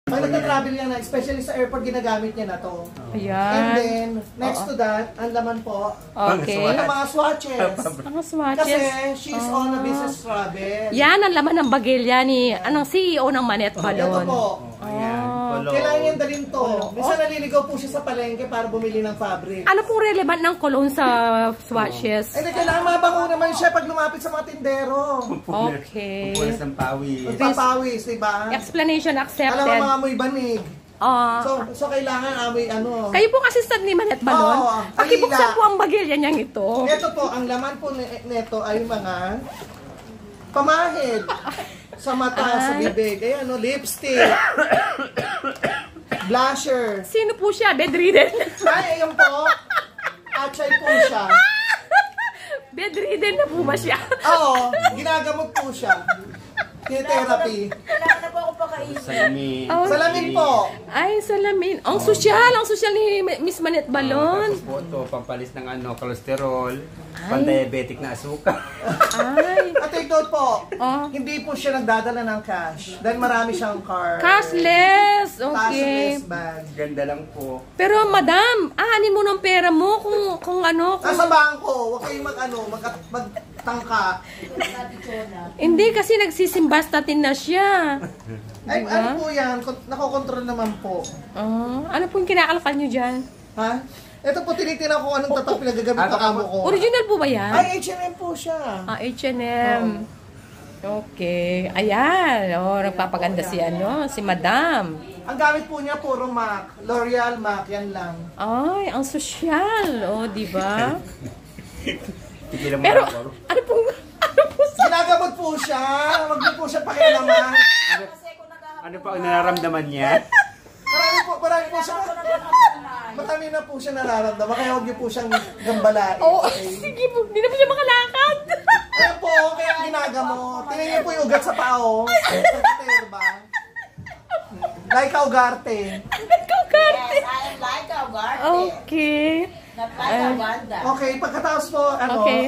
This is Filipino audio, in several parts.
Pag nagka-travel yan, especially sa airport, ginagamit niya na to. Ayan. And then, next to that, ang laman po, Okay. ang mga swatches. Mga swatches. Kasi she's on a business travel. Yan ang laman ng bagilya ni anong CEO ng Manet Ito Balon. po. Ayan. Kailangan yan dalhin to. Minsan naliligaw po siya sa palengke para bumili ng fabric. Ano pong relevant ng cologne sa swatches? Eh, kailangan mabango naman siya pag lumapit sa mga tindero. Okay. Pupulas ng pawis. Magpapawis, diba? Explanation Alam mo accepted. mga amoy banig. So kailangan amoy ano. Kayo pong assistant ni Manet Balon? Oo, Pakibuksan kalila. po ang bagilya niyang ito. Ito po, ang laman po nito ay mga pamahid sa mata, sa bibig. Ayan, no, lipstick, blusher. Sino po siya? Bedridden? Ay, ayun po. Achay po siya. Bedridden na po ba siya? Oo, ginagamot po siya. Therapy. Kailangan na po ako pakainin. Salamin. Oh, Salamin po. Ay, salamin. Ang sosyal ni Miss Manet Balon. Tapos po ito, pampalis ng kolesterol, pan-diabetic na asuka. Ay. At take note po, Oh. hindi po siya nagdadala ng cash. Dahil marami siyang card. Cashless. Okay. Cashless bag. Ganda lang po. Pero madam, ahanin mo ng pera mo kung ano. Nasa bangko, huwag kayong magtangka. Hindi kasi nagsisimbasta-tin na siya. Ay, ano po yan? Nakokontrol naman po. Ano po yung kinakalakal nyo dyan? Ha? Ito po, tinitingnan ko anong tatak pinagagamit na kamo ko. Original po ba yan? Ay, H&M po siya. H&M. Okay. Ayan. Nagpapaganda si Madam. Ang gamit po niya, puro MAC. L'Oreal, MAC, yan lang. Ay, ang sosyal. Di ba? Tigilan mo Pero, na ako. ano po Ginagamot po siya. Huwag niyo po siya pakialaman. Ano pa ang nararamdaman niya? Marami na po siya nararamdaman. Kaya huwag niyo po siyang gambalain. sige po. Hindi na po siya makalakad. Kaya po, kaya ang ginagamot. Tingnan niyo po yung ugat sa pao. Sa Laika Ugarte. Yes, I am like a Ugarte. Okay. Not like a Uganda. Okay, pagkatapos po,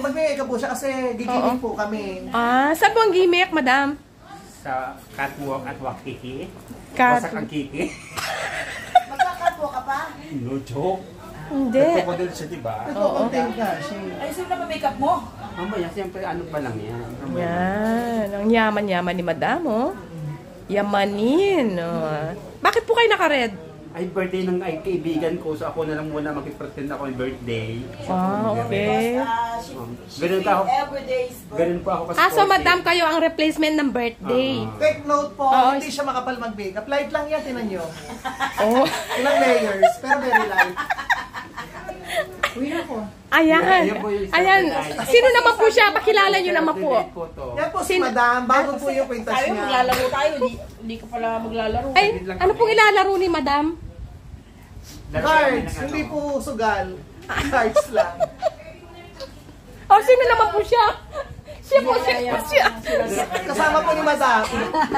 mag-make up po siya kasi gigimik po kami. Saan po ang gimmick, Madam? Sa catwalk at wakiki. Cat. Wasak ang kiki. Magkakatwo ka pa? No joke. Hindi. Nagpokodel siya, diba? Nagpo-content ka. Ayusin na pa-makeup mo. Mamaya, siyempre, ano pa lang yan? Yan. Ang yaman-yaman ni Madam, oh. Yamanin. Bakit po kayo naka-red? Ay, birthday ng kaibigan ko, so ako na lang muna mag-pretend ako yung birthday. Okay. Ganun ka ako. Everyday's Ganun po ako kasi. So Madam, kayo ang replacement ng birthday. Take note po, hindi siya makapal mag-makeup. Light lang yan, tinan nyo. Oh. Ilang layers, pero very light. Uy na po. Ayan. Ayan. Sino naman po siya? Pakilala nyo naman po. Yan po si Madam, bago po yung kwintas Tayo, niya. maglalaro tayo. Hindi ka pala maglalaro. Ay, ano pong ilalaro ni Madam? Cards, hindi po sugal. Cards lang. Sino naman po siya? Siya po siya. Kasama po ni Madam.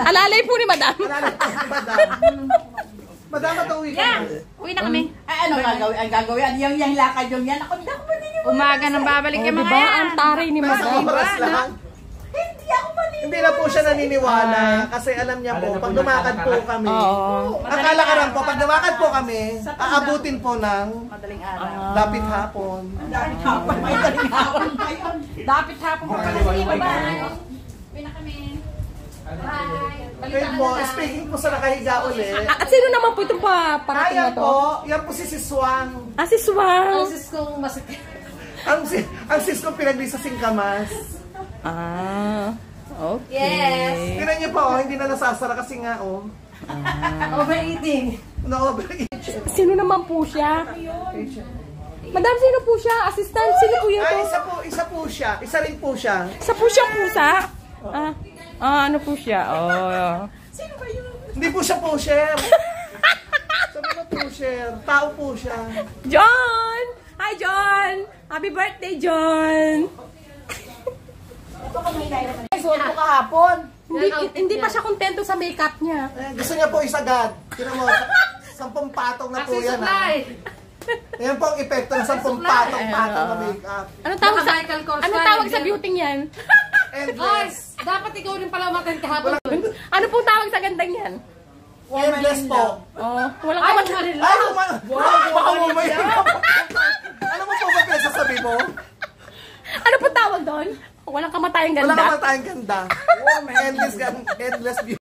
Alalay po ni Madam. Alalay po si Madam. Madam, matuwi ka na. Uwi na kami. Ay, ano gagawin? Yung lakad yung yan. Ako, hindi ako maniniwala. Umaga nang babalik yung mga Diba? yan. Ang taray ni Nasa Madam. oras lang. Hindi ako maniniwala. Hindi na po siya naniniwala kasi alam niya po, pag dumakad po kami, akala ka lang po, pag dumakad po kami, aabutin po ng Madaling araw. dapit hapon. Madaling hapon. Madaling hapon. Dapit hapon po. Sige, bye-bye. Uwi na kami. Bye. Ngayon po, speaking po sa nakahiga ulit, At sino naman po itong parating na ayan to? po, yan po si Siswang. Si Swang. Sis kong masakit. Ang sis kong pinagli sa singkamas. Okay. Yes. Tingnan niyo po, hindi na nasasara kasi nga, Overeating. na-overeat. Sino naman po siya? Madam, sino po siya? Assistant? Sino po yun Ay, to? isa po siya. Isa rin po siya. Sa po siyang pusa? Ano po siya? Hindi po siya pusher. Sabi mo pusher. Tao po siya. John! Hi, John! Happy birthday, John! Suot ko kahapon. Hindi pa siya kontento sa makeup niya. Gusto niya po isagad. Tingnan mo, 10 patong na po yan. Yan po ang epekto ng 10 patong na makeup. Anong tawag sa beauty niyan? Endless. Dapat ikaw rin pala umaten kahapon. Ano pong tawag sa gandang yan? Endless po. Oh, walang Ay, kamat. Marila. Ay, baka mamaya. Ano mo po ba pinagsasabi mo? Ano po tawag doon? Walang kamatayang Wala ganda. ka matayang ganda. Endless view.